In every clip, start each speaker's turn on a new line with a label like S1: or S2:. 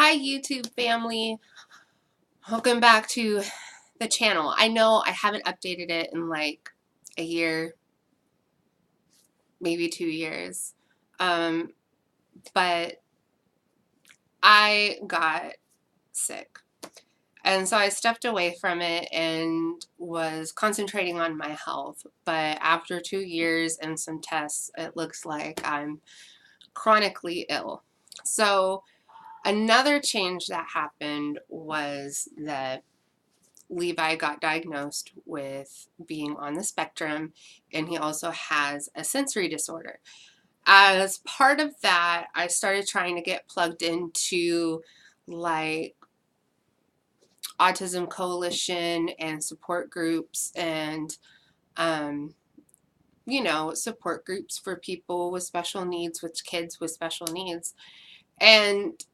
S1: Hi YouTube family, welcome back to the channel. I know I haven't updated it in like a year, maybe 2 years, um, but I got sick. And so I stepped away from it and was concentrating on my health. But after 2 years and some tests, it looks like I'm chronically ill. So another change that happened was that Levi got diagnosed with being on the spectrum, and he also has a sensory disorder. As part of that, I started trying to get plugged into like Autism Coalition and support groups and, um, support groups for people with special needs, with kids with special needs, and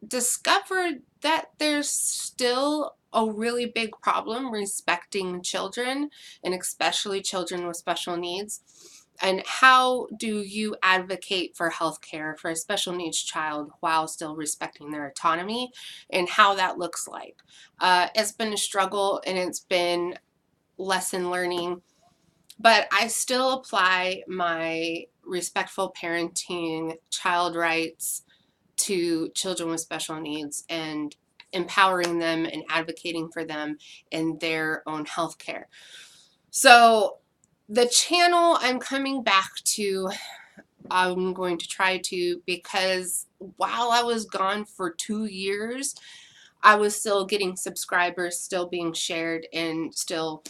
S1: discovered that there's still a really big problem respecting children, and especially children with special needs. And how do you advocate for health care for a special needs child while still respecting their autonomy, and how that looks like? It's been a struggle and it's been lesson learning, but I still apply my respectful parenting, child rights, to children with special needs and empowering them and advocating for them in their own health care. So the channel I'm coming back to, I'm going to try to, because while I was gone for 2 years, I was still getting subscribers, still being shared, and still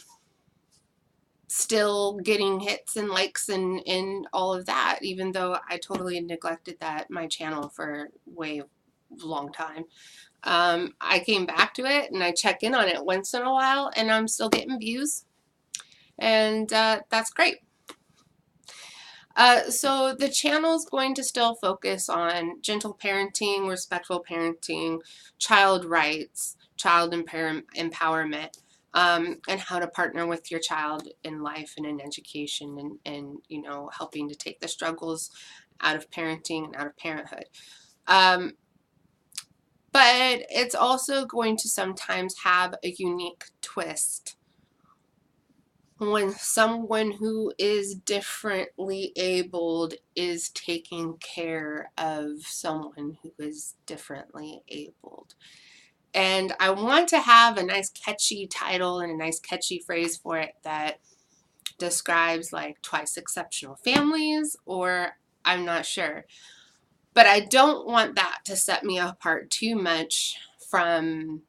S1: getting hits and likes and all of that, even though I totally neglected my channel for way long time. I came back to it and I check in on it once in a while, and I'm still getting views, and that's great. So the channel is going to still focus on gentle parenting, respectful parenting, child rights, child empowerment, and how to partner with your child in life and in education, and helping to take the struggles out of parenting and out of parenthood. But it's also going to sometimes have a unique twist when someone who is differently abled is taking care of someone who is differently abled. And I want to have a nice catchy title and a nice catchy phrase for it that describes like twice exceptional families, or I'm not sure. But I don't want that to set me apart too much from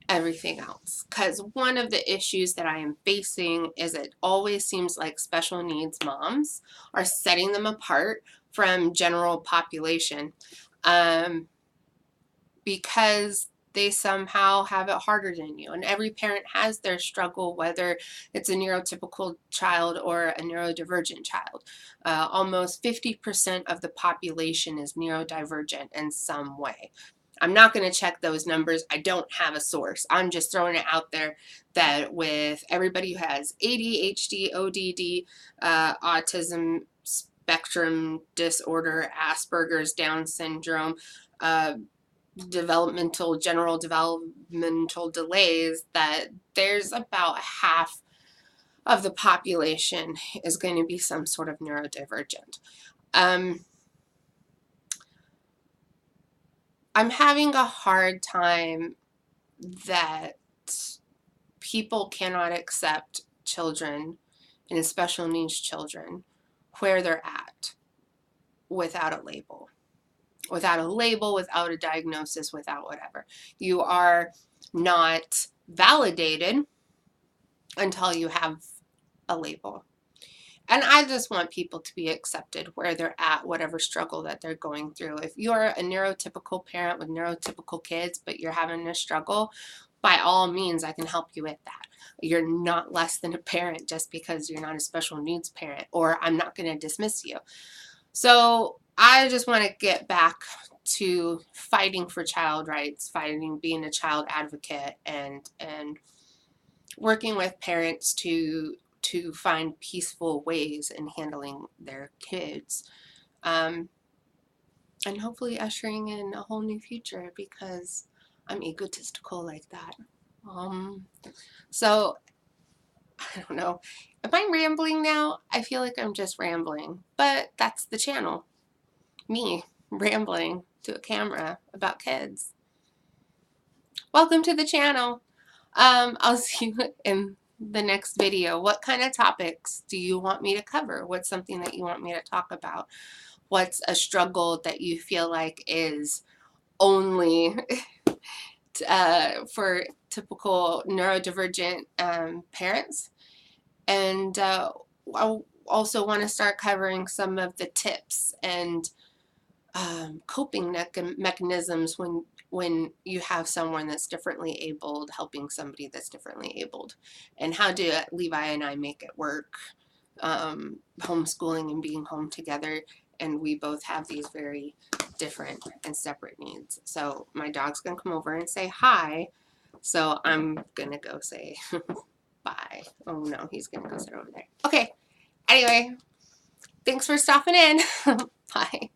S1: everything else, because one of the issues that I am facing is it always seems like special needs moms are setting them apart from general population, because they somehow have it harder than you. And every parent has their struggle, whether it's a neurotypical child or a neurodivergent child. Almost 50% of the population is neurodivergent in some way. I'm not going to check those numbers. I don't have a source. I'm just throwing it out there that with everybody who has ADHD, ODD, autism spectrum disorder, Asperger's, Down syndrome, general developmental delays, that there's about half of the population is going to be some sort of neurodivergent. I'm having a hard time that people cannot accept children and special needs children where they're at without a label. Without a label, without a diagnosis, without whatever. You are not validated until you have a label. And I just want people to be accepted where they're at, whatever struggle that they're going through. If you're a neurotypical parent with neurotypical kids, but you're having a struggle, by all means, I can help you with that. You're not less than a parent just because you're not a special needs parent, or I'm not going to dismiss you. So I just want to get back to fighting for child rights, being a child advocate, and working with parents to find peaceful ways in handling their kids. and hopefully ushering in a whole new future because I'm egotistical like that. So I don't know. Am I rambling now? I feel like I'm just rambling, but that's the channel. Me rambling to a camera about kids. Welcome to the channel. I'll see you in the next video. What kind of topics do you want me to cover? What's something that you want me to talk about? What's a struggle that you feel like is only for typical neurodivergent parents? And I also want to start covering some of the tips and coping mechanisms when you have someone that's differently abled helping somebody that's differently abled, and how do Levi and I make it work, homeschooling and being home together, and we both have these very different and separate needs. So my dog's gonna come over and say hi, so I'm gonna go say bye. Oh no, he's gonna go sit over there. Okay, anyway, thanks for stopping in. Bye.